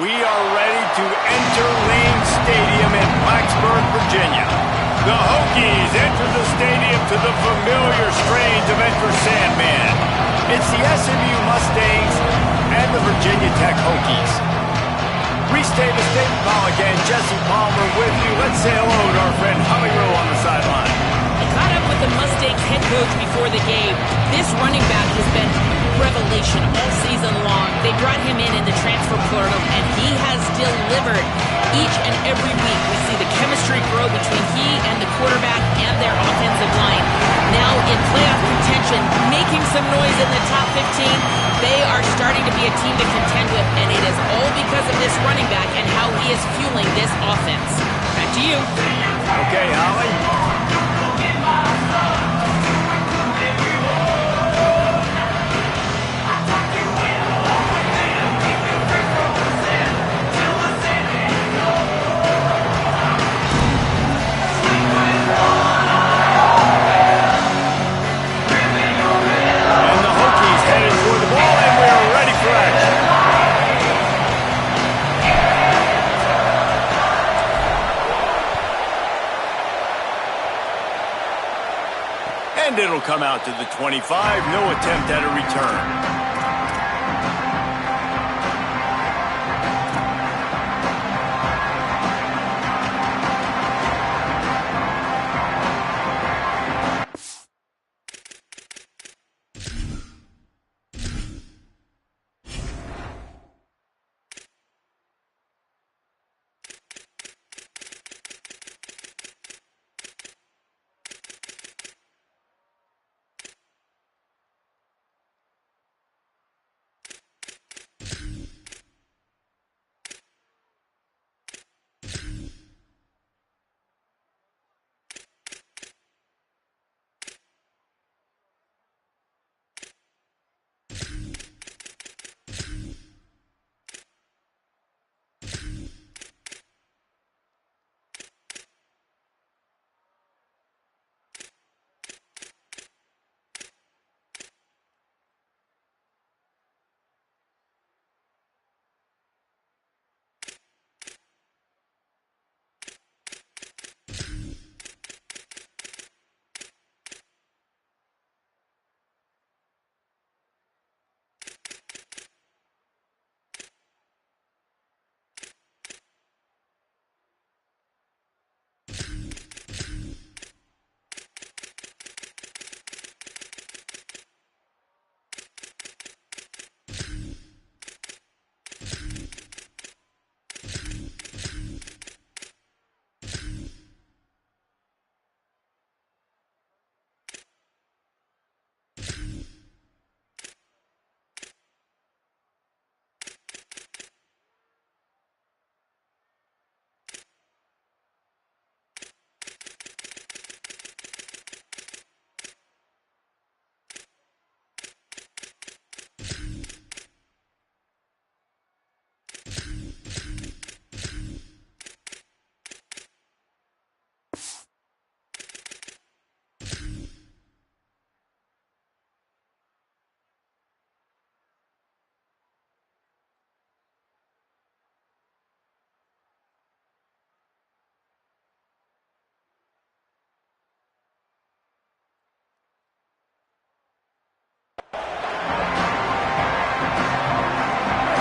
We are ready to enter Lane Stadium in Blacksburg, Virginia. The Hokies enter the stadium to the familiar strains of Enter Sandman. It's the SMU Mustangs and the Virginia Tech Hokies. Reese Davis, David Mulligan, Jesse Palmer with you. Let's say hello to our friend Holly Rowe on the sideline. I caught up with the Mustangs head coach before the game. This running back has been revelation all season long. They brought him in the transfer portal, and he has delivered each and every week. We see the chemistry grow between he and the quarterback and their offensive line. Now in playoff contention, making some noise in the top 15, they are starting to be a team to contend with, and it is all because of this running back and how he is fueling this offense. Back to you. Okay, Holly. And it'll come out to the 25. No attempt at a return.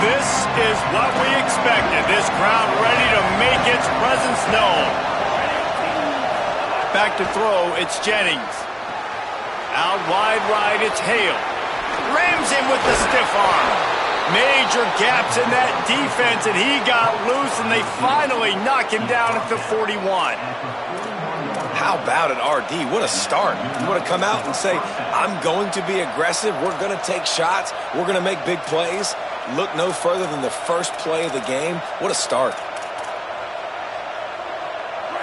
This is what we expected. This crowd ready to make its presence known. Back to throw, it's Jennings. Out wide right, it's Hale. Rams him with the stiff arm. Major gaps in that defense, and he got loose, and they finally knock him down at the 41. How about it, RD? What a start. You want to come out and say, I'm going to be aggressive, we're going to take shots, we're going to make big plays. Look no further than the first play of the game. What a start.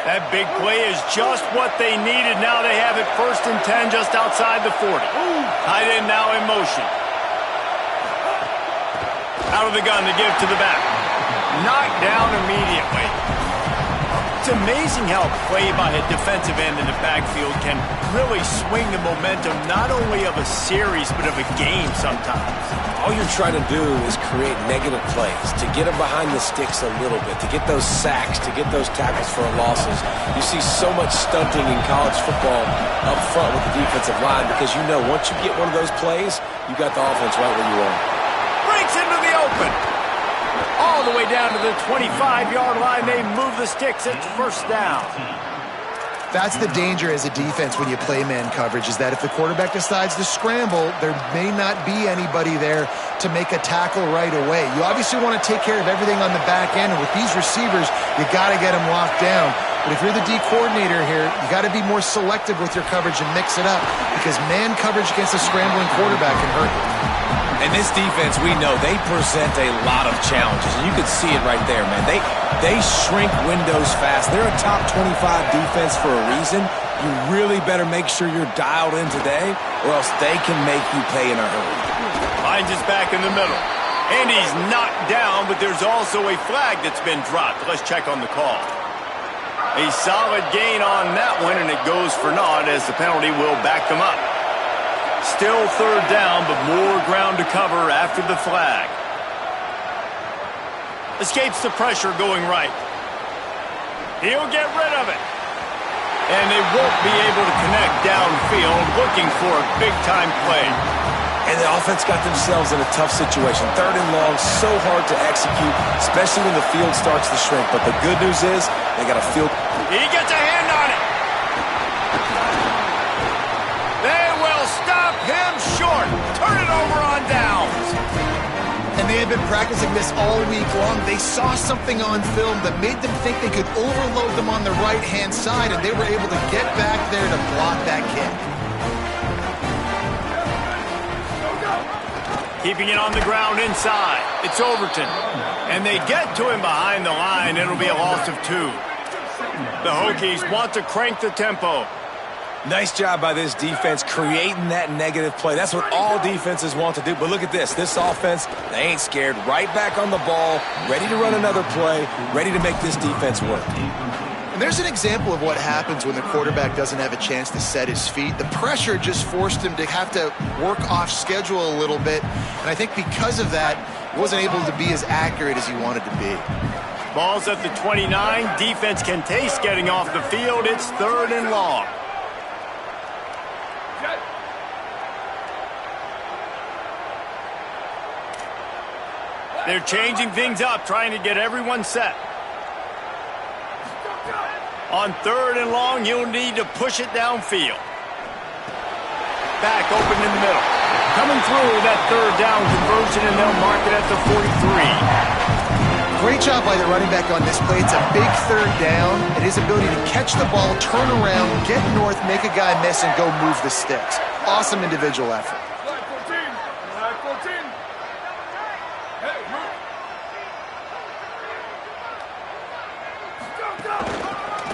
That big play is just what they needed. Now they have it 1st and 10 just outside the 40. Tight end now in motion. Out of the gun to give to the back. Knocked down immediately. It's amazing how play by a defensive end in the backfield can really swing the momentum not only of a series but of a game sometimes. All you're trying to do is create negative plays, to get them behind the sticks a little bit, to get those sacks, to get those tackles for losses. You see so much stunting in college football up front with the defensive line because you know once you get one of those plays, you got the offense right where you want. Breaks into the open. All the way down to the 25-yard line. They move the sticks. It's first down. That's the danger as a defense when you play man coverage, is that if the quarterback decides to scramble, there may not be anybody there to make a tackle right away. You obviously want to take care of everything on the back end, and with these receivers, you got to get them locked down. But if you're the D coordinator here, you got to be more selective with your coverage and mix it up, because man coverage against a scrambling quarterback can hurt you. And this defense, we know, they present a lot of challenges. And you can see it right there, man. They shrink windows fast. They're a top 25 defense for a reason. You really better make sure you're dialed in today, or else they can make you pay in a hurry. Hines is back in the middle. And he's knocked down, but there's also a flag that's been dropped. Let's check on the call. A solid gain on that one, and it goes for naught as the penalty will back them up. Still third down, but more ground to cover after the flag. Escapes the pressure going right. He'll get rid of it. And they won't be able to connect downfield, looking for a big-time play. And the offense got themselves in a tough situation. Third and long, so hard to execute, especially when the field starts to shrink. But the good news is they got a field. He gets a hand on it. They will stop him short. Turn it over on downs. And they had been practicing this all week long. They saw something on film that made them think they could overload them on the right-hand side, and they were able to get back there to block that kick. Keeping it on the ground inside. It's Overton. And they get to him behind the line. It'll be a loss of 2. The Hokies want to crank the tempo. Nice job by this defense creating that negative play. That's what all defenses want to do. But look at this. This offense, they ain't scared. Right back on the ball, ready to run another play, ready to make this defense work. And there's an example of what happens when the quarterback doesn't have a chance to set his feet. The pressure just forced him to have to work off schedule a little bit. And I think because of that, he wasn't able to be as accurate as he wanted to be. Ball's at the 29. Defense can taste getting off the field. It's third and long. They're changing things up, trying to get everyone set. On third and long, you'll need to push it downfield. Back open in the middle. Coming through that third down conversion, and they'll mark it at the 43. Great job by the running back on this play. It's a big third down, and his ability to catch the ball, turn around, get north, make a guy miss, and go move the sticks. Awesome individual effort.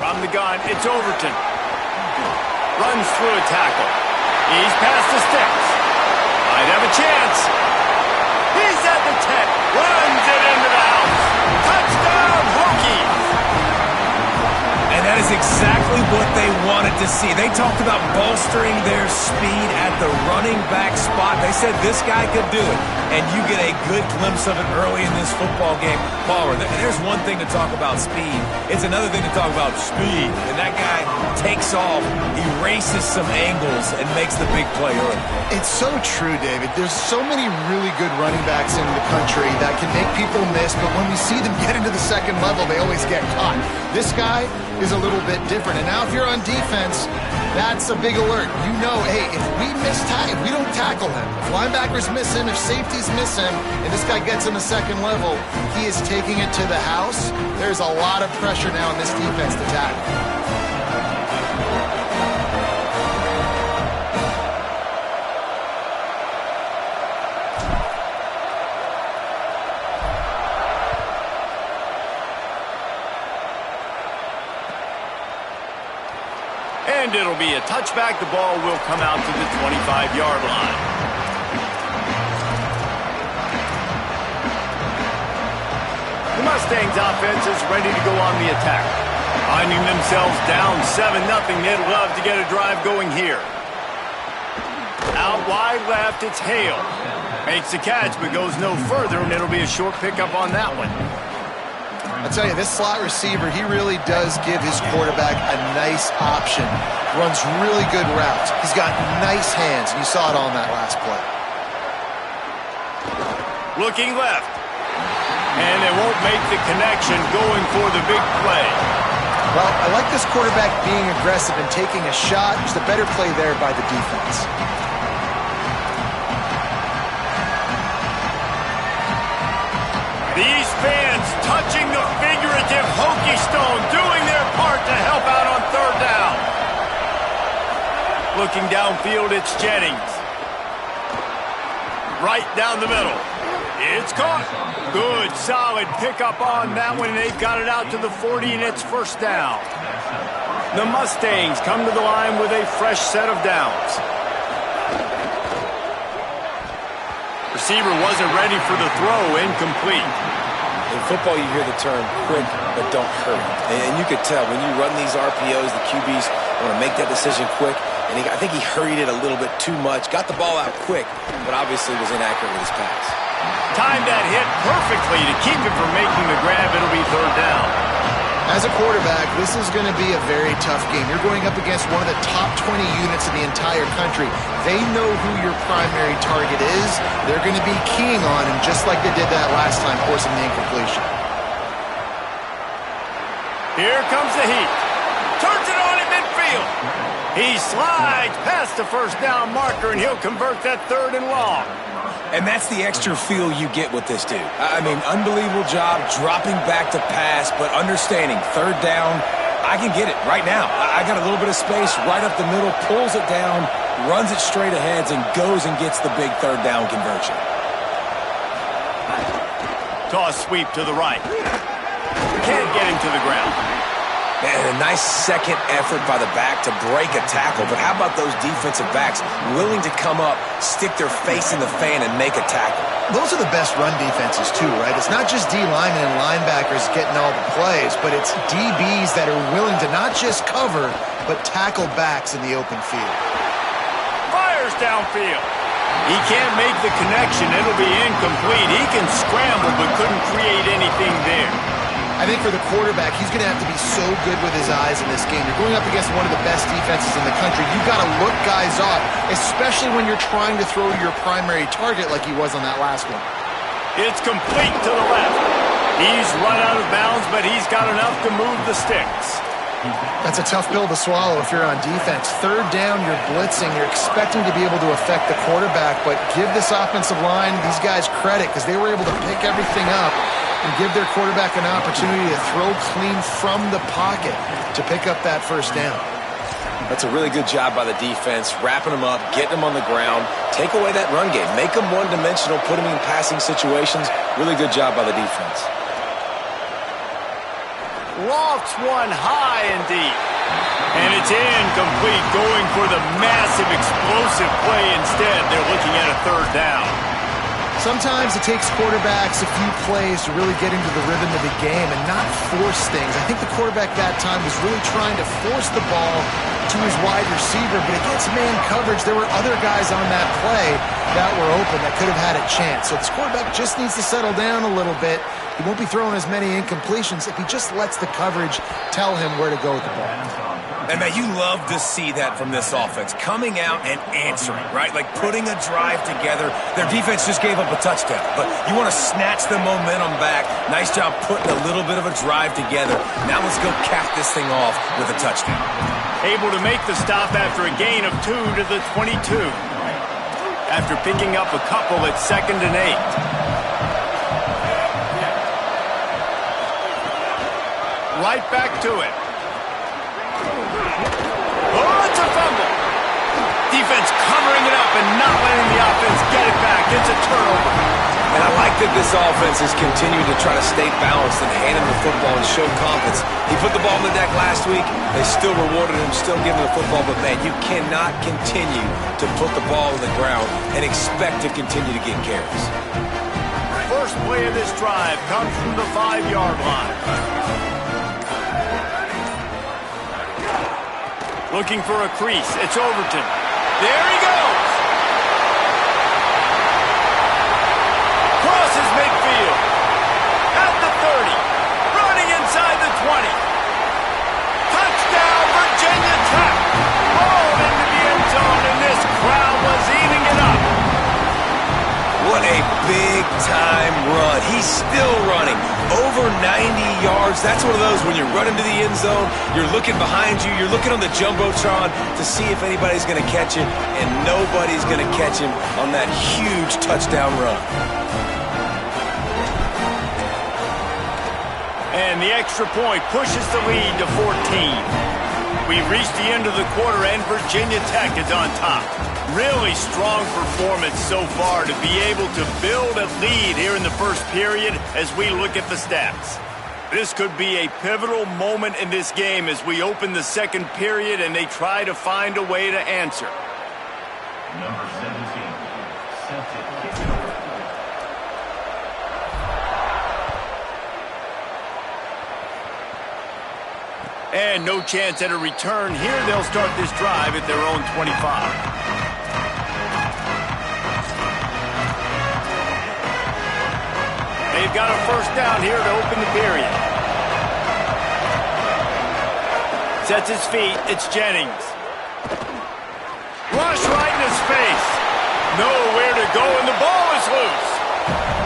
From the gun, it's Overton. Runs through a tackle. He's past the sticks. Might have a chance. He's at the 10. Runs it into the house. Touchdown, Hokies. And that is exactly what they wanted to see. They talked about bolstering their speed at the running back spot. They said this guy could do it. And you get a good glimpse of it early in this football game. Palmer, there's one thing to talk about speed. It's another thing to talk about speed. And that guy takes off, erases some angles, and makes the big play early. It's so true, David. There's so many really good running backs in the country that can make people miss, but when we see them get into the second level, they always get caught. This guy is a little bit different. And now if you're on defense, that's a big alert. You know, hey, if we don't tackle him, if linebackers miss him, if safeties miss him, and this guy gets in the second level, he is taking it to the house. There's a lot of pressure now in this defense to tackle. And it'll be a touchback. The ball will come out to the 25-yard line. The Mustangs offense is ready to go on the attack. Finding themselves down 7-0, they'd love to get a drive going here. Out wide left, it's Hale. Makes the catch, but goes no further, and it'll be a short pickup on that one. I tell you, this slot receiver, he really does give his quarterback a nice option. Runs really good routes. He's got nice hands, and you saw it all in that last play. Looking left. And they won't make the connection going for the big play. Well, I like this quarterback being aggressive and taking a shot. Just a better play there by the defense. These fans touching the figurative Hokie stone, doing their part to help out on third down. Looking downfield, it's Jennings. Right down the middle. It's caught. Good, solid pickup on that one, and they've got it out to the 40, and it's first down. The Mustangs come to the line with a fresh set of downs. Receiver wasn't ready for the throw, incomplete. In football, you hear the term quick, but don't hurry. And you could tell when you run these RPOs, the QBs want to make that decision quick. And I think he hurried it a little bit too much. Got the ball out quick, but obviously was inaccurate with his pass. Timed that hit perfectly to keep him from making the grab. It'll be third down. As a quarterback, this is going to be a very tough game. You're going up against one of the top 20 units in the entire country. They know who your primary target is. They're going to be keying on him just like they did that last time, forcing the incompletion. Here comes the heat. Turns it on in midfield. He slides past the first down marker, and he'll convert that third and long. And that's the extra feel you get with this dude. I mean, unbelievable job dropping back to pass, but understanding third down, I can get it right now. I got a little bit of space right up the middle, pulls it down, runs it straight ahead, and goes and gets the big third down conversion. Toss sweep to the right. Can't get him to the ground. Man, a nice second effort by the back to break a tackle. But how about those defensive backs willing to come up, stick their face in the fan, and make a tackle? Those are the best run defenses, too, right? It's not just D linemen and linebackers getting all the plays, but it's DBs that are willing to not just cover, but tackle backs in the open field. Fires downfield. He can't make the connection. It'll be incomplete. He can scramble, but couldn't create anything there. I think for the quarterback, he's going to have to be so good with his eyes in this game. You're going up against one of the best defenses in the country. You've got to look guys off, especially when you're trying to throw your primary target like he was on that last one. It's complete to the left. He's run out of bounds, but he's got enough to move the sticks. That's a tough pill to swallow if you're on defense. Third down, you're blitzing. You're expecting to be able to affect the quarterback, but give this offensive line, these guys, credit because they were able to pick everything up and give their quarterback an opportunity to throw clean from the pocket to pick up that first down. That's a really good job by the defense, wrapping them up, getting them on the ground, take away that run game, make them one-dimensional, put them in passing situations. Really good job by the defense. Lofts one high and deep. And it's incomplete, going for the massive explosive play instead. They're looking at a third down. Sometimes it takes quarterbacks a few plays to really get into the rhythm of the game and not force things. I think the quarterback that time was really trying to force the ball to his wide receiver, but against man coverage, there were other guys on that play that were open that could have had a chance. So this quarterback just needs to settle down a little bit. He won't be throwing as many incompletions if he just lets the coverage tell him where to go with the ball. And, man, you love to see that from this offense, coming out and answering, right? Like putting a drive together. Their defense just gave up a touchdown, but you want to snatch the momentum back. Nice job putting a little bit of a drive together. Now let's go cap this thing off with a touchdown. Able to make the stop after a gain of 2 to the 22. After picking up a couple at 2nd and 8. Right back to it. Oh, it's a fumble. Defense covering it up and not letting the offense get it back. It's a turnover. And I like that this offense is continuing to try to stay balanced and hand him the football and show confidence. He put the ball on the deck last week. They still rewarded him, still giving him the football. But, man, you cannot continue to put the ball on the ground and expect to continue to get carries. First play of this drive comes from the 5-yard line. Looking for a crease. It's Overton. There he goes. Crosses midfield. At the 30. Running inside the 20. Touchdown, Virginia Tech. Rolled into the end zone, and this crowd was eating it up. What a big-time run. He's still running. Over 90 yards. That's one of those when you're running to the end zone, you're looking behind you, you're looking on the Jumbotron to see if anybody's going to catch it, and nobody's going to catch him on that huge touchdown run. And the extra point pushes the lead to 14. We've reached the end of the quarter, and Virginia Tech is on top. Really strong performance so far to be able to build a lead here in the first period as we look at the stats. This could be a pivotal moment in this game as we open the second period and they try to find a way to answer. Number 17, Celtic. And no chance at a return here. They'll start this drive at their own 25. They've got a first down here to open the period. Sets his feet. It's Jennings. Rush right in his face. Nowhere to go, and the ball is loose.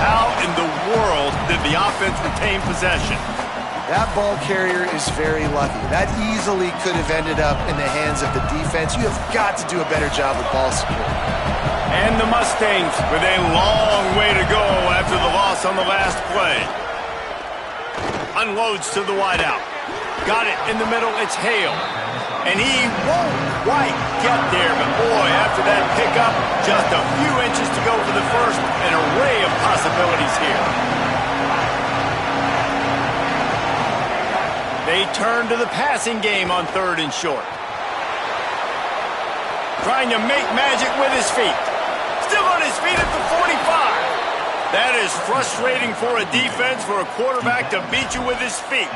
How in the world did the offense retain possession? That ball carrier is very lucky. That easily could have ended up in the hands of the defense. You have got to do a better job with ball security. And the Mustangs with a long way to go after the loss on the last play. Unloads to the wideout. Got it in the middle. It's Hale. And he won't quite get there. But boy, after that pickup, just a few inches to go for the first. An array of possibilities here. They turn to the passing game on 3rd and short. Trying to make magic with his feet. Still on his feet at the 45. That is frustrating for a defense, for a quarterback to beat you with his feet.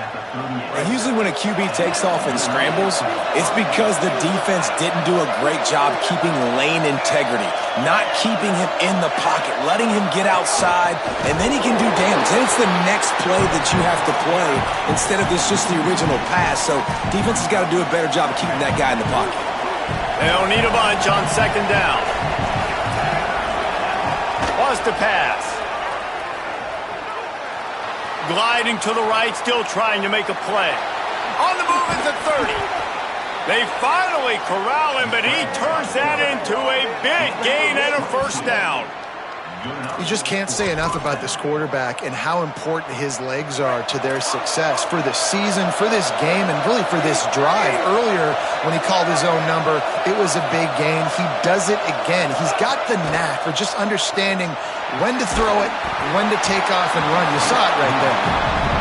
And usually when a QB takes off and scrambles, it's because the defense didn't do a great job keeping lane integrity, not keeping him in the pocket, letting him get outside, and then he can do damage. Then it's the next play that you have to play instead of this just the original pass. So defense has got to do a better job of keeping that guy in the pocket. They'll need a bunch on 2nd down. Wants to pass. Gliding to the right, still trying to make a play. On the move at the 30. They finally corral him, but he turns that into a big gain and a first down. You just can't say enough about this quarterback and how important his legs are to their success for the season, for this game, and really for this drive. Earlier, when he called his own number, it was a big gain. He does it again. He's got the knack for just understanding when to throw it, when to take off and run. You saw it right there.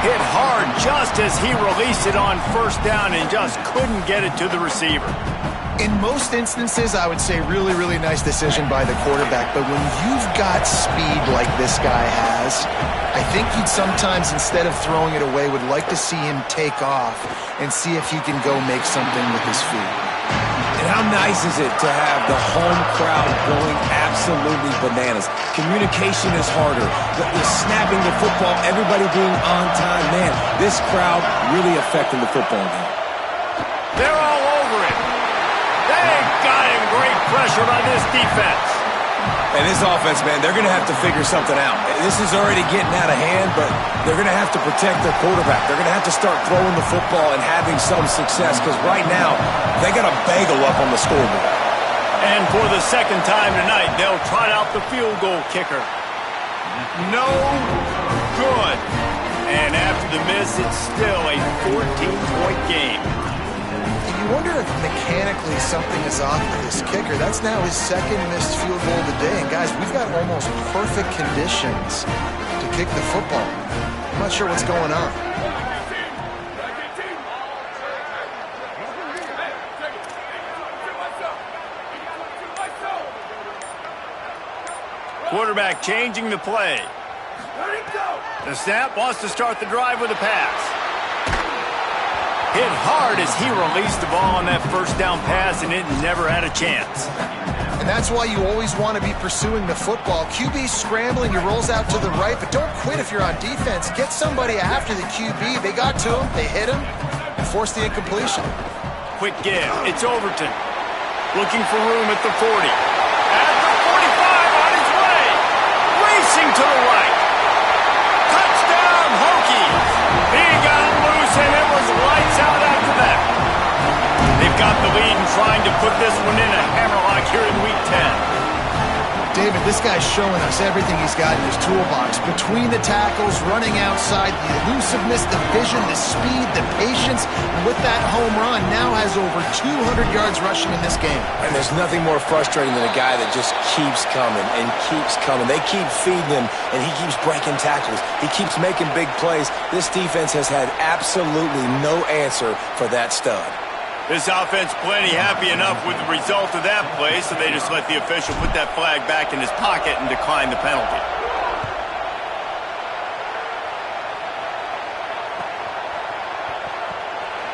Hit hard just as he released it on 1st down and just couldn't get it to the receiver. In most instances, I would say really, really nice decision by the quarterback. But when you've got speed like this guy has, I think you'd sometimes, instead of throwing it away, would like to see him take off and see if he can go make something with his feet. And how nice is it to have the home crowd going absolutely bananas? Communication is harder. The snapping the football, everybody being on time. Man, this crowd really affecting the football game. They're all over it. They got him. Great pressure by this defense. And this offense, man, they're going to have to figure something out. This is already getting out of hand, but they're going to have to protect their quarterback. They're going to have to start throwing the football and having some success because right now they got a bagel up on the scoreboard. And for the 2nd time tonight, they'll trot out the field goal kicker. No good. And after the miss, it's still a 14-point game. You wonder if mechanically something is off with this kicker. That's now his 2nd missed field goal of the day. And guys, we've got almost perfect conditions to kick the football. I'm not sure what's going on. Quarterback changing the play. The snap wants to start the drive with a pass. Hit hard as he released the ball on that first down pass, and it never had a chance. And that's why you always want to be pursuing the football. QB scrambling, he rolls out to the right, but don't quit if you're on defense. Get somebody after the QB. They got to him, they hit him, and forced the incompletion. Quick give. It's Overton. Looking for room at the 40. At the 45 on his way. Racing to the right. Touchdown, Hokies. He got loose, and it was lights out after that. They've got the lead and trying to put this one in a hammerlock here in Week 10. David, this guy's showing us everything he's got in his toolbox. Between the tackles, running outside, the elusiveness, the vision, the speed, the patience, and with that home run, now has over 200 yards rushing in this game. And there's nothing more frustrating than a guy that just keeps coming and keeps coming. They keep feeding him, and he keeps breaking tackles. He keeps making big plays. This defense has had absolutely no answer for that stud. This offense plenty happy enough with the result of that play, so they just let the official put that flag back in his pocket and decline the penalty.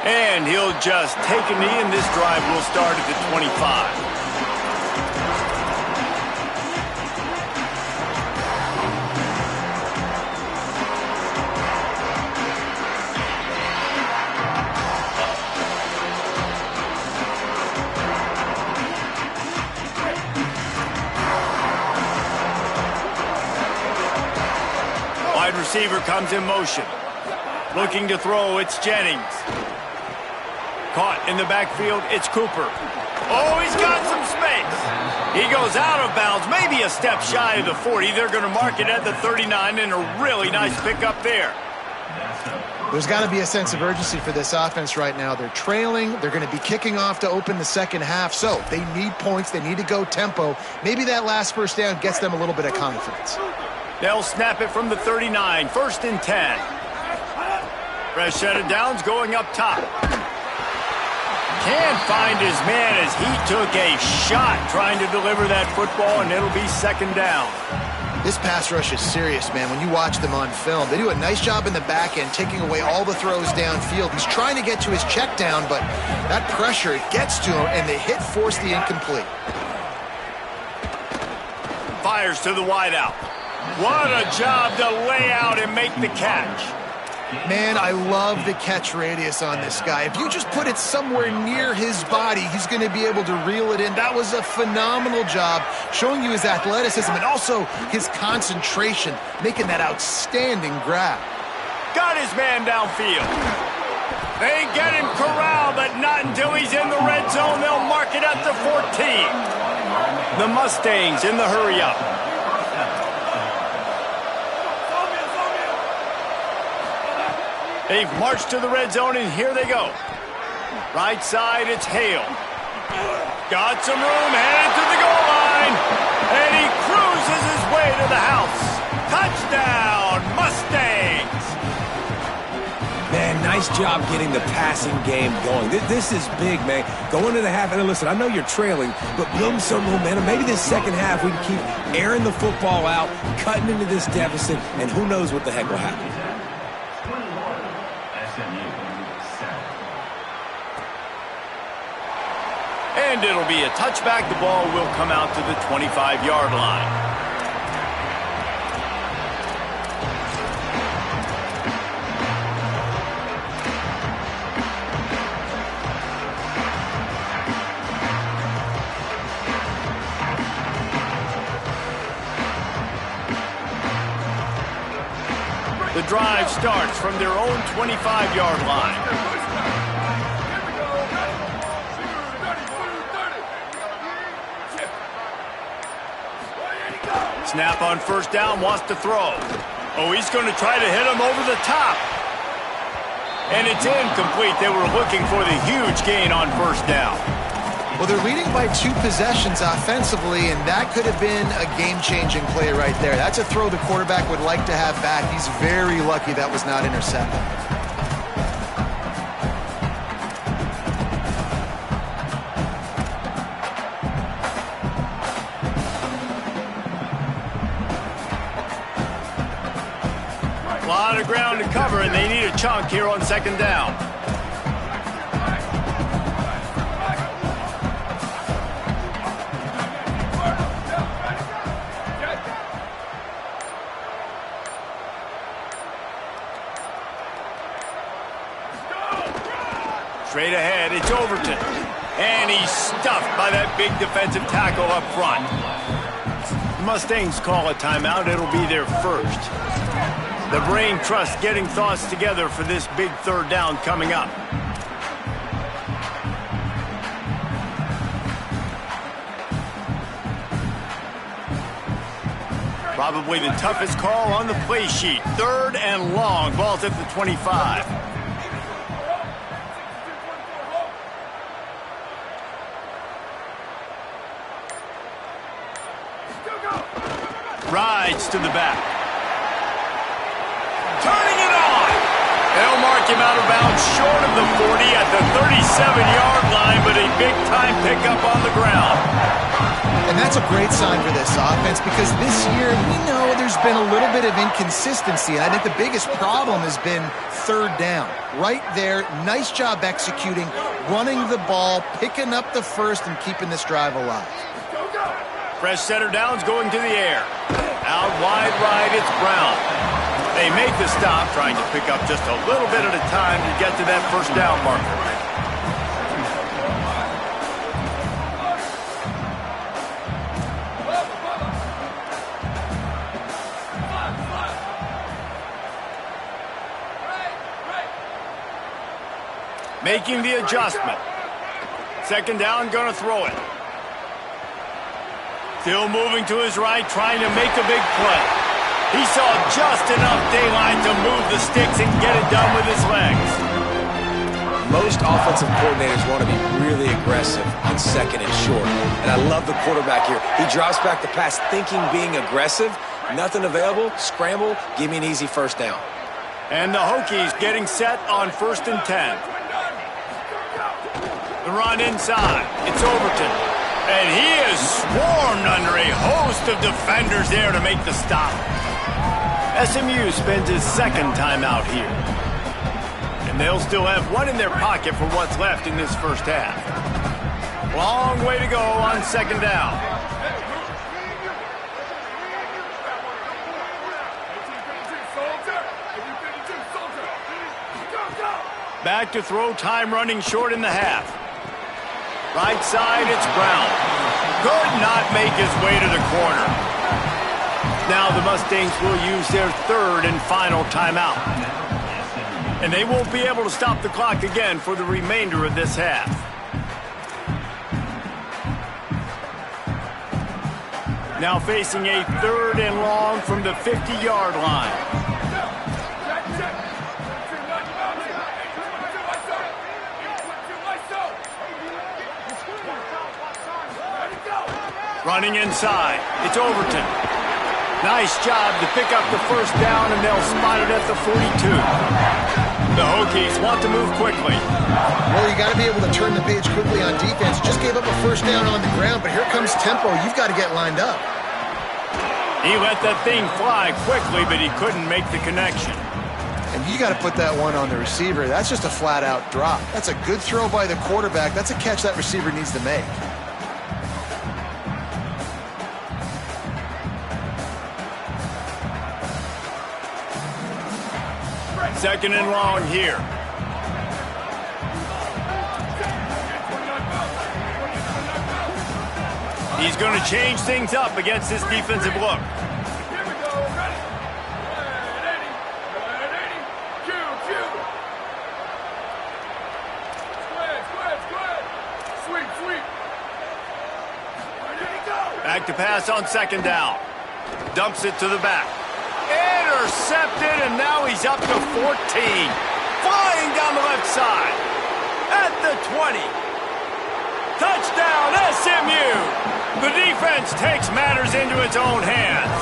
And he'll just take a knee, and this drive will start at the 25. Receiver comes in motion. Looking to throw, it's Jennings. Caught in the backfield, it's Cooper. Oh, he's got some space. He goes out of bounds, maybe a step shy of the 40. They're going to mark it at the 39, and a really nice pickup there. There's got to be a sense of urgency for this offense right now. They're trailing. They're going to be kicking off to open the second half, so they need points. They need to go tempo. Maybe that last first down gets them a little bit of confidence. They'll snap it from the 39, 1st and 10. Fresh set of downs going up top. Can't find his man as he took a shot trying to deliver that football, and it'll be 2nd down. This pass rush is serious, man. When you watch them on film, they do a nice job in the back end, taking away all the throws downfield. He's trying to get to his check down, but that pressure, it gets to him, and the hit forced the incomplete. Fires to the wideout. What a job to lay out and make the catch. Man, I love the catch radius on this guy. If you just put it somewhere near his body, he's going to be able to reel it in. That was a phenomenal job, showing you his athleticism and also his concentration, making that outstanding grab. Got his man downfield. They get him corralled, but not until he's in the red zone. They'll mark it at the 14. The Mustangs in the hurry-up. They've marched to the red zone, and here they go. Right side, it's Hale. Got some room, headed to the goal line. And he cruises his way to the house. Touchdown, Mustangs! Man, nice job getting the passing game going. This is big, man. Going to the half, and listen, I know you're trailing, but building some momentum. Maybe this second half we can keep airing the football out, cutting into this deficit, and who knows what the heck will happen. And it'll be a touchback. The ball will come out to the 25-yard line. The drive starts from their own 25-yard line. Snap on 1st down, wants to throw. Oh, he's going to try to hit him over the top. And it's incomplete. They were looking for the huge gain on 1st down. Well, they're leading by 2 possessions offensively, and that could have been a game-changing play right there. That's a throw the quarterback would like to have back. He's very lucky that was not intercepted. A lot of ground to cover, and they need a chunk here on 2nd down. Straight ahead, it's Overton. And he's stuffed by that big defensive tackle up front. Mustangs call a timeout. It'll be their first. The brain trust getting thoughts together for this big third down coming up. Probably the toughest call on the play sheet. Third and long. Ball's at the 25. Rides to the back. Turning it on. They'll mark him out of bounds short of the 40 at the 37-yard line, but a big-time pickup on the ground. And that's a great sign for this offense because this year we know there's been a little bit of inconsistency, and I think the biggest problem has been third down. Right there, nice job executing, running the ball, picking up the first, and keeping this drive alive. Fresh setter downs going to the air. Out wide right, it's Brown. They make the stop, trying to pick up just a little bit at a time to get to that first down marker. Making the adjustment. Second down, gonna throw it. Still moving to his right, trying to make a big play. He saw just enough daylight to move the sticks and get it done with his legs. Most offensive coordinators want to be really aggressive on second and short. And I love the quarterback here. He drops back the pass thinking being aggressive. Nothing available, scramble, give me an easy first down. And the Hokies getting set on 1st and 10. The run inside. It's Overton. And he is swarmed under a host of defenders there to make the stop. SMU spends his second timeout here. And they'll still have one in their pocket for what's left in this first half. Long way to go on second down. Back to throw, time running short in the half. Right side, it's Brown. Could not make his way to the corner. Now the Mustangs will use their third and final timeout. And they won't be able to stop the clock again for the remainder of this half. Now facing a third and long from the 50-yard line. Running inside, it's Overton. Nice job to pick up the first down, and they'll spot it at the 42. The Hokies want to move quickly. Well, you got to be able to turn the page quickly on defense. Just gave up a first down on the ground, but here comes tempo. You've got to get lined up. He let that thing fly quickly, but he couldn't make the connection. And you got to put that one on the receiver. That's just a flat-out drop. That's a good throw by the quarterback. That's a catch that receiver needs to make. Second and long here. He's going to change things up against this defensive look. Back to pass on second down. Dumps it to the back. Intercepted, and now he's up to 14. Flying down the left side. At the 20. Touchdown, SMU. The defense takes matters into its own hands.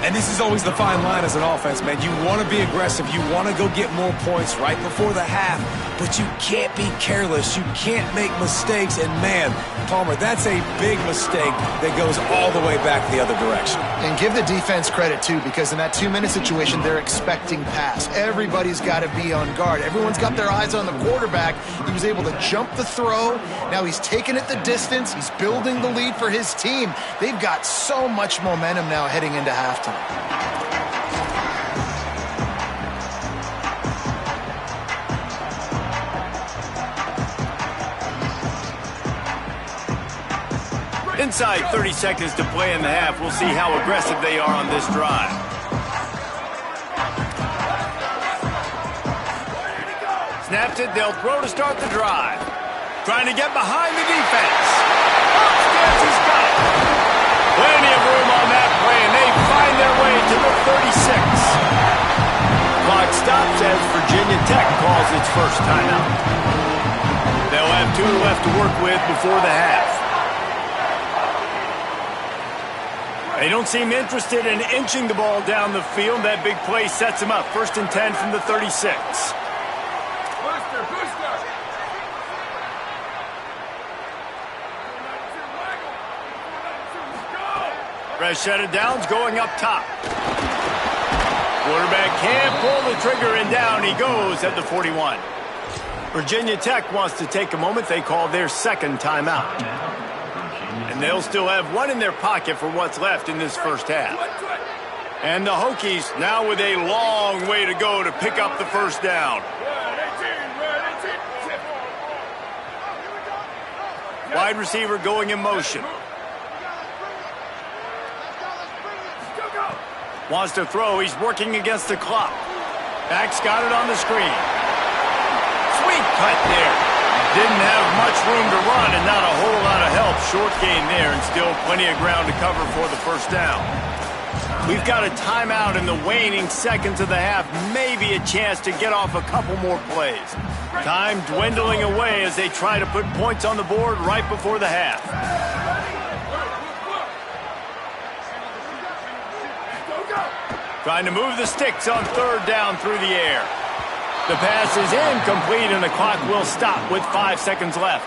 And this is always the fine line as an offense, man. You want to be aggressive. You want to go get more points right before the half, but you can't be careless. You can't make mistakes. And, man, Palmer, that's a big mistake that goes all the way back the other direction. And give the defense credit, too, because in that 2-minute situation, they're expecting pass. Everybody's got to be on guard. Everyone's got their eyes on the quarterback. He was able to jump the throw. Now he's taking it the distance. He's building the lead for his team. They've got so much momentum now heading into halftime. Inside 30 seconds to play in the half. We'll see how aggressive they are on this drive. Snapped it. They'll throw to start the drive. Trying to get behind the defense. Upstairs, he's got it. Plenty of room on that play, and they find their way to the 36. Clock stops as Virginia Tech calls its first timeout. They'll have 2 left to work with before the half. They don't seem interested in inching the ball down the field. That big play sets them up. 1st and 10 from the 36. Fresh set of downs going up top. Quarterback can't pull the trigger, and down he goes at the 41. Virginia Tech wants to take a moment. They call their second timeout. And they'll still have 1 in their pocket for what's left in this first half. And the Hokies now with a long way to go to pick up the first down. Wide receiver going in motion. Wants to throw. He's working against the clock. Back's got it on the screen. Sweet cut there. Didn't have much room to run and not a whole lot of help. Short gain there and still plenty of ground to cover for the first down. We've got a timeout in the waning seconds of the half. Maybe a chance to get off a couple more plays. Time dwindling away as they try to put points on the board right before the half. Trying to move the sticks on 3rd down through the air. The pass is incomplete, and the clock will stop with 5 seconds left.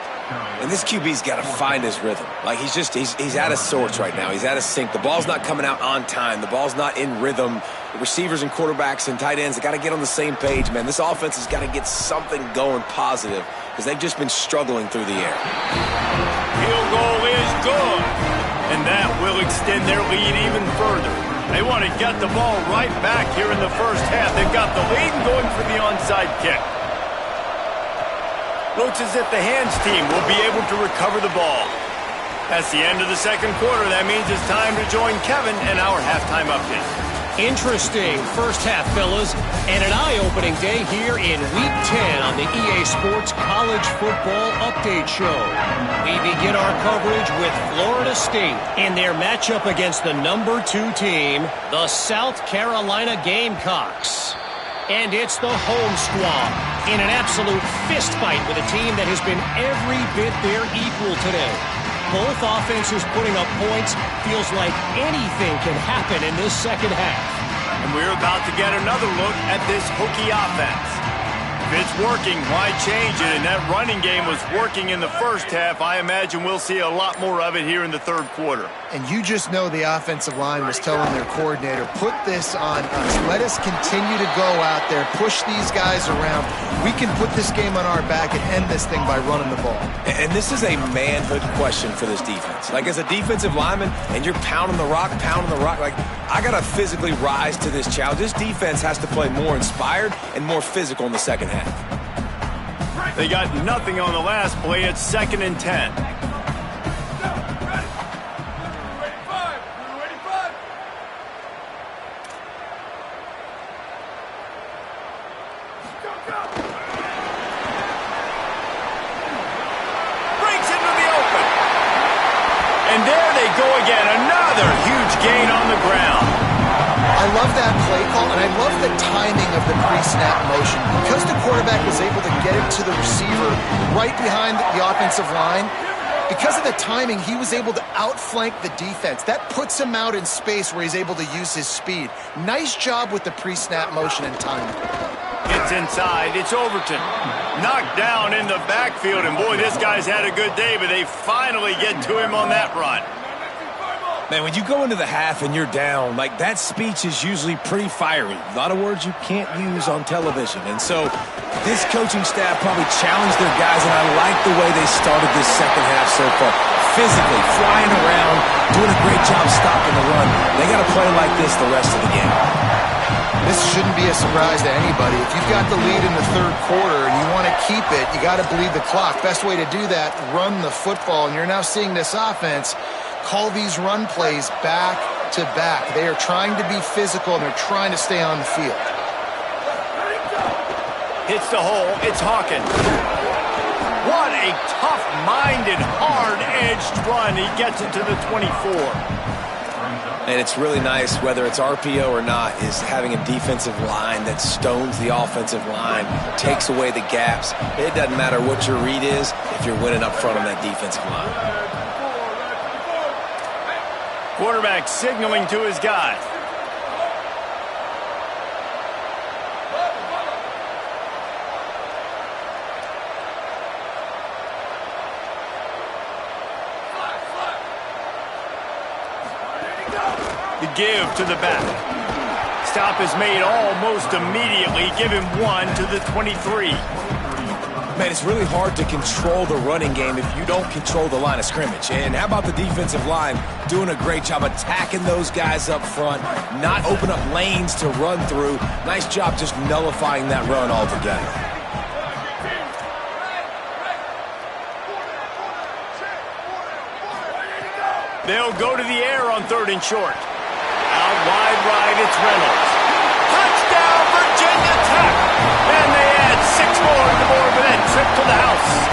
And this QB's got to find his rhythm. Like, he's out of sorts right now. He's out of sync. The ball's not coming out on time. The ball's not in rhythm. The receivers and quarterbacks and tight ends have got to get on the same page, man. This offense has got to get something going positive because they've just been struggling through the air. Field goal is good, and that will extend their lead even further. They want to get the ball right back here in the first half. They've got the lead and going for the onside kick. Looks as if the hands team will be able to recover the ball. That's the end of the second quarter. That means it's time to join Kevin and our halftime update. Interesting first half, fellas, and an eye-opening day here in Week 10 on the EA Sports College Football Update Show. We begin our coverage with Florida State in their matchup against the number 2 team, the South Carolina Gamecocks. And it's the home squad in an absolute fistfight with a team that has been every bit their equal today. Both offenses putting up points. Feels like anything can happen in this second half. And we're about to get another look at this Hokie offense. If it's working, why change it? And that running game was working in the first half. I imagine we'll see a lot more of it here in the third quarter. And you just know the offensive line was telling their coordinator, put this on us. Let us continue to go out there, push these guys around. We can put this game on our back and end this thing by running the ball. And this is a manhood question for this defense. Like, as a defensive lineman, and you're pounding the rock, like, I got to physically rise to this challenge. This defense has to play more inspired and more physical in the second half. They got nothing on the last play. It's 2nd and 10. Breaks into the open. And there they go again. Another huge gain on the ground. I love that play call, and I love the timing of the pre-snap motion. Because the quarterback was able to get it to the receiver right behind the offensive line, because of the timing, he was able to outflank the defense. That puts him out in space where he's able to use his speed. Nice job with the pre-snap motion and timing. It's inside. It's Overton. Knocked down in the backfield, and boy, this guy's had a good day, but they finally get to him on that run. Man, when you go into the half and you're down, like, that speech is usually pretty fiery. A lot of words you can't use on television. And so this coaching staff probably challenged their guys, and I like the way they started this second half so far. Physically, flying around, doing a great job stopping the run. They got to play like this the rest of the game. This shouldn't be a surprise to anybody. If you've got the lead in the third quarter and you want to keep it, you got to bleed the clock. Best way to do that, run the football. And you're now seeing this offense call these run plays back to back. They are trying to be physical, and they're trying to stay on the field. Hits the hole. It's Hawkins. What a tough-minded, hard-edged run. He gets it to the 24. And it's really nice, whether it's RPO or not, is having a defensive line that stones the offensive line, takes away the gaps. It doesn't matter what your read is if you're winning up front on that defensive line. Quarterback signaling to his guy. The give to the back. Stop is made almost immediately. Give him 1 to the 23. Man, it's really hard to control the running game if you don't control the line of scrimmage. And how about the defensive line doing a great job attacking those guys up front, not open up lanes to run through. Nice job just nullifying that run altogether. They'll go to the air on 3rd and short. Out wide right, it's Reynolds. Touchdown, Virginia Tech! And they add 6 more to the board with that trip to the house.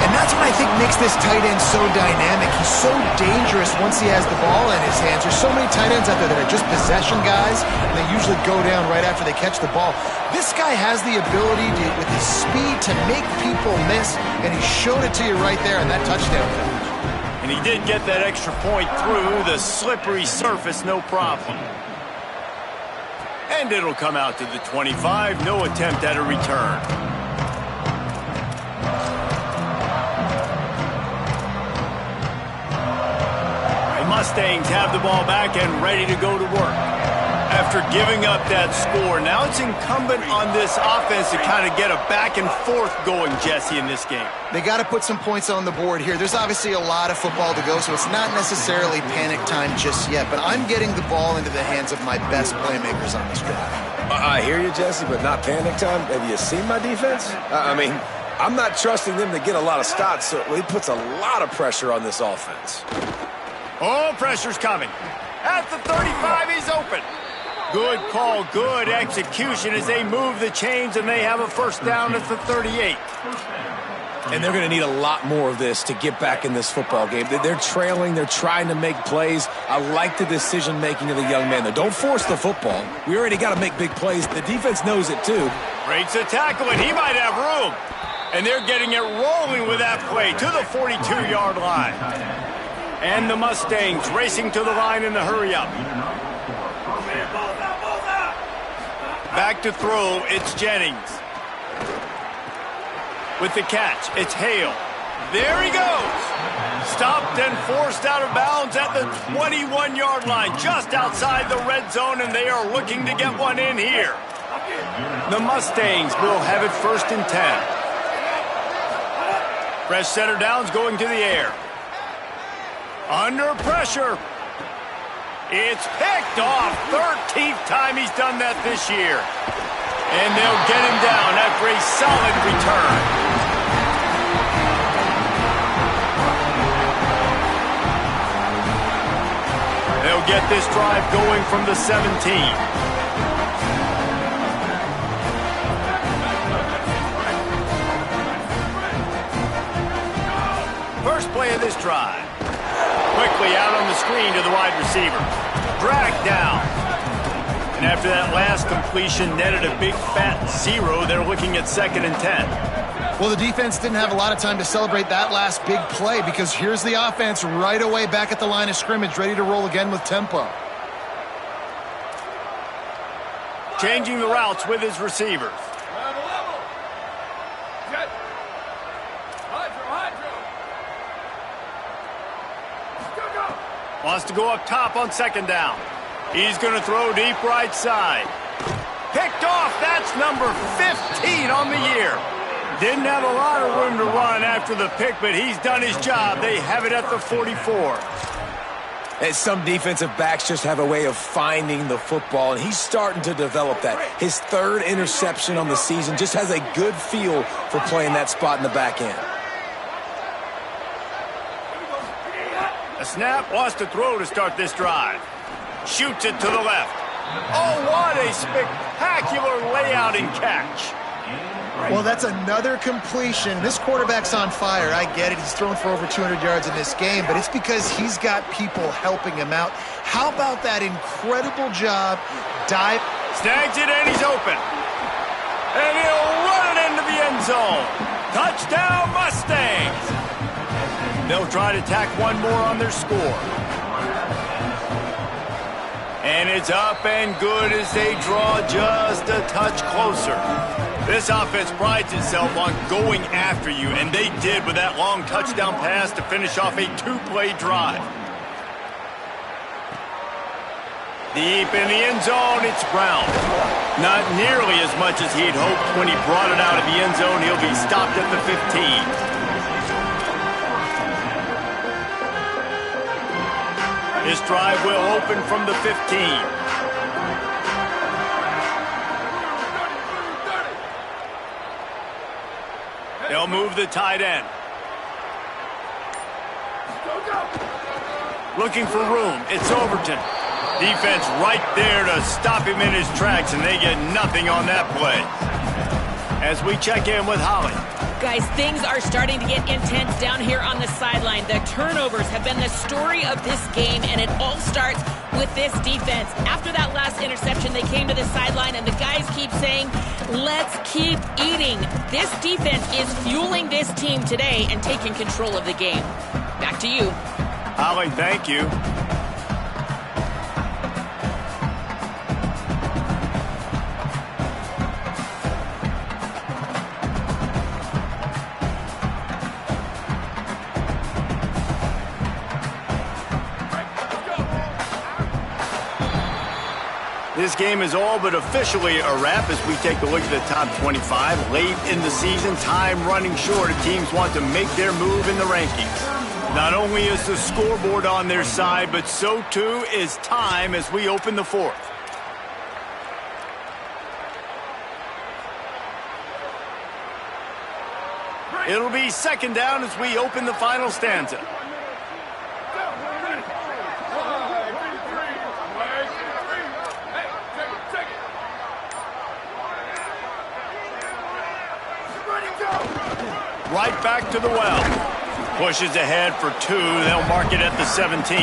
And that's what I think makes this tight end so dynamic. He's so dangerous once he has the ball in his hands. There's so many tight ends out there that are just possession guys, and they usually go down right after they catch the ball. This guy has the ability to, with his speed, to make people miss, and he showed it to you right there in that touchdown. And he did get that extra point through the slippery surface, no problem. And it'll come out to the 25. No attempt at a return. The Mustangs have the ball back and ready to go to work. After giving up that score, now it's incumbent on this offense to kind of get a back and forth going, Jesse, in this game. They got to put some points on the board here. There's obviously a lot of football to go, so it's not necessarily panic time just yet, but I'm getting the ball into the hands of my best playmakers on this drive. I hear you, Jesse, but not panic time. Have you seen my defense? I mean, I'm not trusting them to get a lot of stops, so it puts a lot of pressure on this offense. Oh, pressure's coming. At the 35, he's open. Good call, good execution as they move the chains and they have a first down at the 38. And they're going to need a lot more of this to get back in this football game. They're trailing. They're trying to make plays. I like the decision-making of the young man, though. Don't force the football. We already got to make big plays. The defense knows it, too. Breaks a tackle, and he might have room. And they're getting it rolling with that play to the 42-yard line. And the Mustangs racing to the line in the hurry-up. Back to throw, it's Jennings. With the catch, it's Hale. There he goes. Stopped and forced out of bounds at the 21-yard line, just outside the red zone, and they are looking to get one in here. The Mustangs will have it 1st and 10. Fresh center downs going to the air. Under pressure. It's picked off. 13th time he's done that this year. And they'll get him down after a solid return. They'll get this drive going from the 17. First play of this drive. Quickly out on the screen to the wide receiver. Dragged down. And after that last completion netted a big fat 0, they're looking at 2nd and 10. Well, the defense didn't have a lot of time to celebrate that last big play because here's the offense right away back at the line of scrimmage, ready to roll again with tempo. Changing the routes with his receivers. Wants to go up top on 2nd down. He's going to throw deep right side. Picked off. That's number 15 on the year. Didn't have a lot of room to run after the pick, but he's done his job. They have it at the 44. And some defensive backs just have a way of finding the football, and he's starting to develop that. His 3rd interception on the season, just has a good feel for playing that spot in the back end. A snap, wants to throw to start this drive. Shoots it to the left. Oh, what a spectacular layout and catch. Well, that's another completion. This quarterback's on fire. I get it. He's thrown for over 200 yards in this game, but it's because he's got people helping him out. How about that incredible job? Dive. Snags it, and he's open. And he'll run it into the end zone. Touchdown, Mustangs. They'll try to tack one more on their score. And it's up and good as they draw just a touch closer. This offense prides itself on going after you, and they did with that long touchdown pass to finish off a two-play drive. Deep in the end zone, it's Brown. Not nearly as much as he'd hoped when he brought it out of the end zone. He'll be stopped at the 15. This drive will open from the 15. They'll move the tight end. Looking for room. It's Overton. Defense right there to stop him in his tracks, and they get nothing on that play. As we check in with Holly. Guys, things are starting to get intense down here on the sideline. The turnovers have been the story of this game, and it all starts with this defense. After that last interception, they came to the sideline, and the guys keep saying, let's keep eating. This defense is fueling this team today and taking control of the game. Back to you. Holly, thank you. This game is all but officially a wrap as we take a look at the top 25. Late in the season, time running short, and teams want to make their move in the rankings. Not only is the scoreboard on their side, but so too is time as we open the fourth. It'll be second down as we open the final stanza. Right back to the well. Pushes ahead for two. They'll mark it at the 17.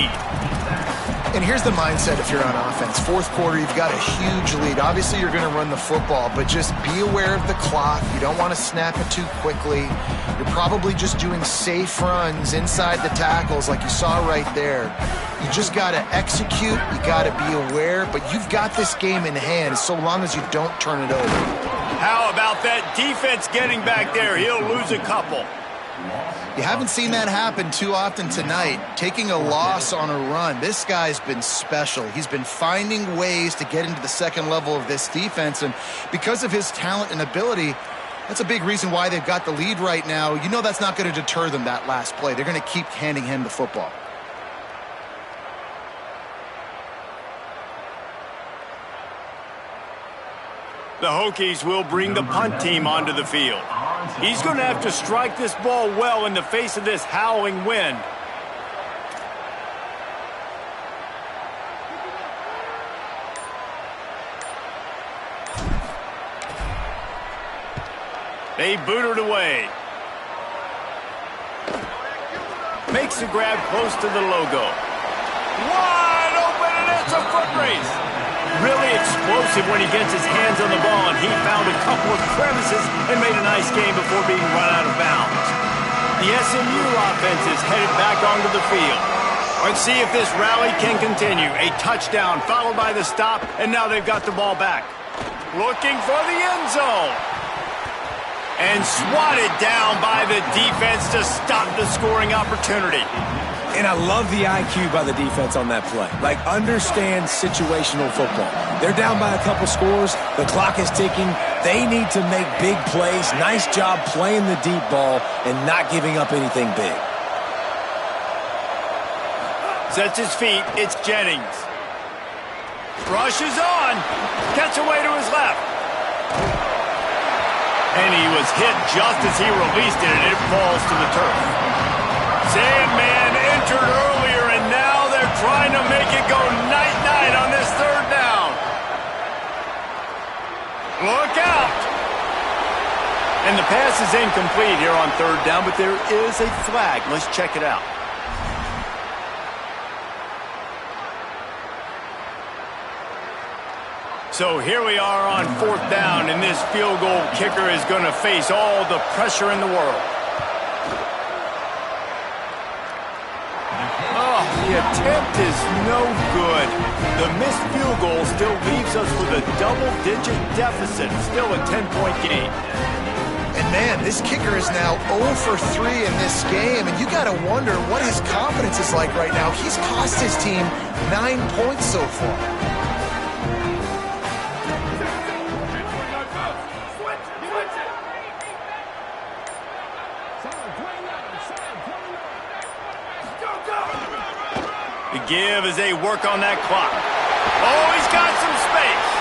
And here's the mindset if you're on offense. Fourth quarter, you've got a huge lead. Obviously, you're going to run the football, but just be aware of the clock. You don't want to snap it too quickly. You're probably just doing safe runs inside the tackles like you saw right there. You just got to execute. You got to be aware, but you've got this game in hand so long as you don't turn it over. How about that defense getting back there? He'll lose a couple. You haven't seen that happen too often tonight, taking a loss on a run. This guy's been special. He's been finding ways to get into the second level of this defense, and because of his talent and ability, that's a big reason why they've got the lead right now. You know that's not going to deter them, that last play. They're going to keep handing him the football. The Hokies will bring the punt team onto the field. He's going to have to strike this ball well in the face of this howling wind. They boot it away. Makes the grab close to the logo. Wide open, and it's a foot race. Really explosive when he gets his hands on the ball, and he found a couple of crevices and made a nice game before being run out of bounds. The SMU offense is headed back onto the field. Let's see if this rally can continue. A touchdown followed by the stop, and now they've got the ball back. Looking for the end zone. And swatted down by the defense to stop the scoring opportunity. And I love the IQ by the defense on that play. Like, understand situational football. They're down by a couple scores. The clock is ticking. They need to make big plays. Nice job playing the deep ball and not giving up anything big. Sets his feet. It's Jennings. Rushes on. Gets away to his left. And he was hit just as he released it, and it falls to the turf. Sandman entered earlier, and is incomplete here on third down, but there is a flag. Let's check it out. So here we are on fourth down, and this field goal kicker is going to face all the pressure in the world. Oh, the attempt is no good. The missed field goal still leaves us with a double-digit deficit. Still a 10-point game. And man, this kicker is now 0 for 3 in this game, and you got to wonder what his confidence is like right now. He's cost his team 9 points so far. The give as they work on that clock. Oh, he's got some space.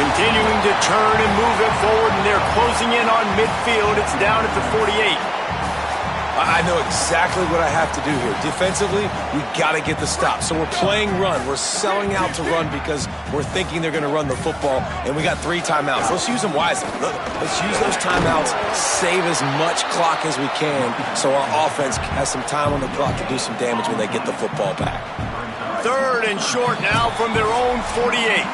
Continuing to turn and move it forward, and they're closing in on midfield. It's down at the 48. I know exactly what I have to do here. Defensively, we got to get the stop. So we're playing run. We're selling out to run because we're thinking they're going to run the football, and we got 3 timeouts. Let's use them wisely. Let's use those timeouts, save as much clock as we can so our offense has some time on the clock to do some damage when they get the football back. Third and short now from their own 48.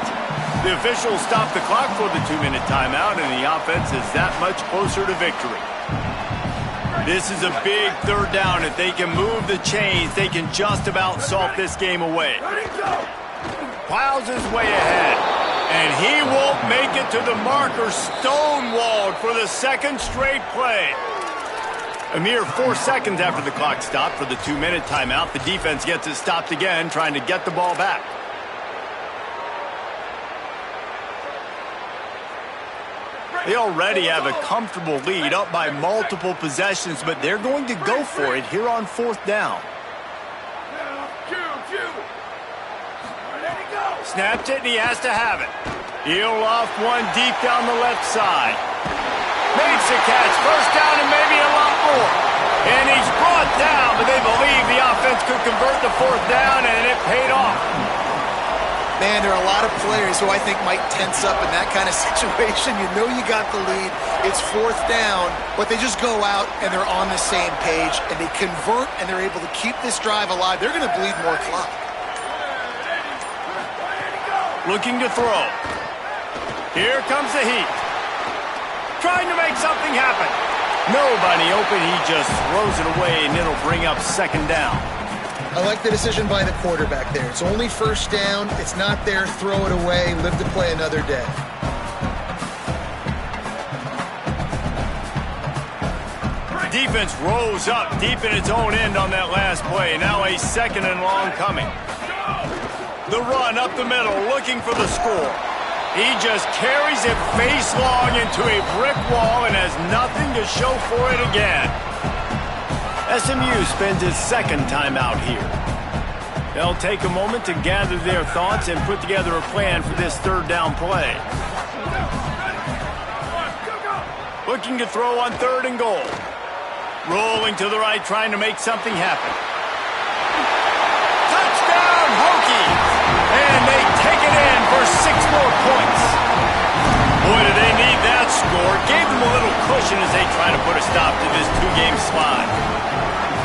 The officials stop the clock for the 2-minute timeout, and the offense is that much closer to victory. This is a big third down. If they can move the chains, they can just about salt this game away. Plows his way ahead, and he won't make it to the marker. Stonewalled for the second straight play. A mere 4 seconds after the clock stopped for the 2-minute timeout, the defense gets it stopped again, trying to get the ball back. They already have a comfortable lead, up by multiple possessions, but they're going to go for it here on fourth down. Snapped it, and he has to have it. He'll off one deep down the left side. Makes a catch, first down and maybe a lot more. And he's brought down, but they believe the offense could convert the fourth down, and it paid off. Man, there are a lot of players who I think might tense up in that kind of situation. You know you got the lead. It's fourth down, but they just go out and they're on the same page, and they convert, and they're able to keep this drive alive. They're going to bleed more clock. Looking to throw. Here comes the heat. Trying to make something happen. Nobody open. He just throws it away, and it'll bring up second down. I like the decision by the quarterback there. It's only first down. It's not there. Throw it away. Live to play another day. Defense rose up deep in its own end on that last play. Now a second and long coming. The run up the middle, looking for the score. He just carries it face long into a brick wall and has nothing to show for it again. SMU spends his second time out here. They'll take a moment to gather their thoughts and put together a plan for this third down play. Looking to throw on third and goal. Rolling to the right, trying to make something happen. Touchdown, Hokies! And they take it in for 6 more points. Boy, do they need that score. Gave them a little cushion as they try to put a stop to this 2-game slide.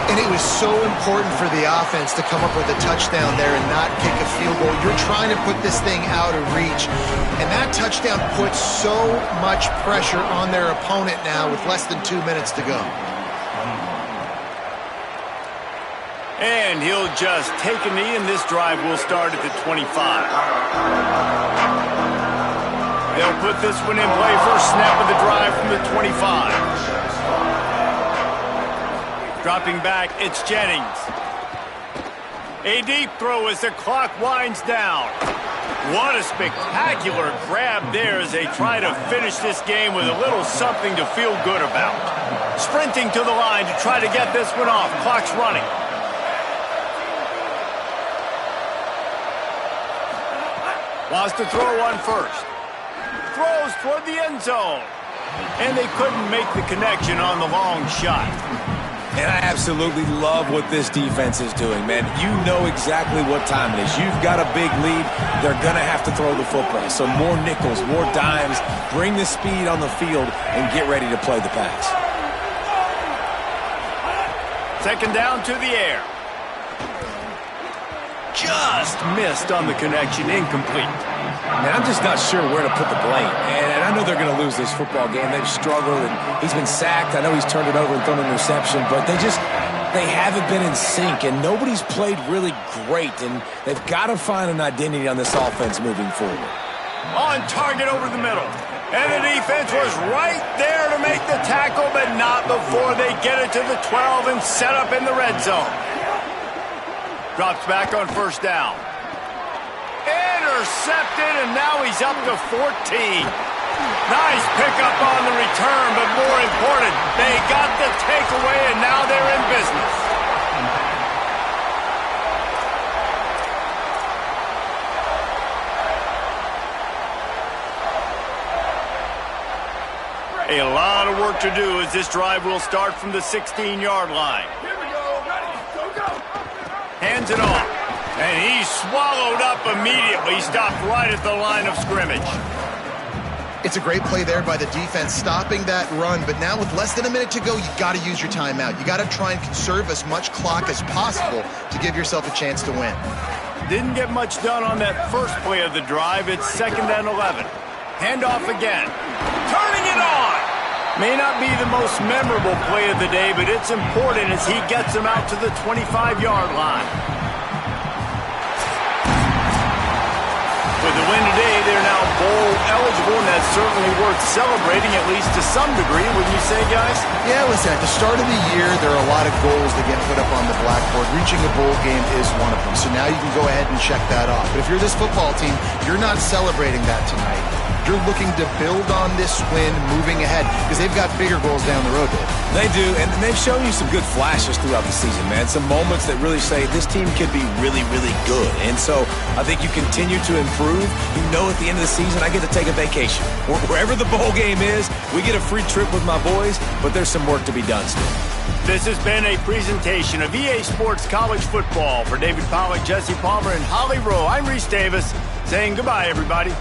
And it was so important for the offense to come up with a touchdown there and not kick a field goal. You're trying to put this thing out of reach. And that touchdown puts so much pressure on their opponent now with less than 2 minutes to go. And he'll just take a knee, and this drive will start at the 25. They'll put this one in play. First snap of the drive from the 25. Dropping back, it's Jennings. A deep throw as the clock winds down. What a spectacular grab there as they try to finish this game with a little something to feel good about. Sprinting to the line to try to get this one off. Clock's running. Wants to throw one first. Throws toward the end zone. And they couldn't make the connection on the long shot. And I absolutely love what this defense is doing, man. You know exactly what time it is. You've got a big lead. They're going to have to throw the football. So more nickels, more dimes. Bring the speed on the field and get ready to play the pass. Second down to the air. Just missed on the connection, incomplete. Man, I'm just not sure where to put the blame. And I know they're going to lose this football game. They've struggled, and he's been sacked. I know he's turned it over and thrown an interception, but they haven't been in sync, and nobody's played really great, and they've got to find an identity on this offense moving forward. On target over the middle. And the defense was right there to make the tackle, but not before they get it to the 12 and set up in the red zone. Drops back on first down. Intercepted, and now he's up to 14. Nice pickup on the return, but more important, they got the takeaway, and now they're in business. A lot of work to do as this drive will start from the 16-yard line. Here we go. Ready. Go. Hands it off. And he's swallowed up immediately. Stopped right at the line of scrimmage. It's a great play there by the defense, stopping that run. But now with less than a minute to go, you got to use your timeout. You got to try and conserve as much clock as possible to give yourself a chance to win. Didn't get much done on that first play of the drive. It's 2nd and 11. Handoff again. Turning it on. May not be the most memorable play of the day, but it's important as he gets him out to the 25-yard line. With the win today, they're now bowl eligible, and that's certainly worth celebrating, at least to some degree, wouldn't you say, guys? Yeah, listen, at the start of the year, there are a lot of goals that get put up on the blackboard. Reaching a bowl game is one of them. So now you can go ahead and check that off. But if you're this football team, you're not celebrating that tonight. You're looking to build on this win moving ahead because they've got bigger goals down the road, Dave. They do, and they've shown you some good flashes throughout the season, man. Some moments that really say this team could be really, really good. And so I think you continue to improve. You know at the end of the season, I get to take a vacation. Wherever the bowl game is, we get a free trip with my boys, but there's some work to be done still. This has been a presentation of EA Sports College Football. For David Pollack, Jesse Palmer, and Holly Rowe, I'm Reese Davis saying goodbye, everybody.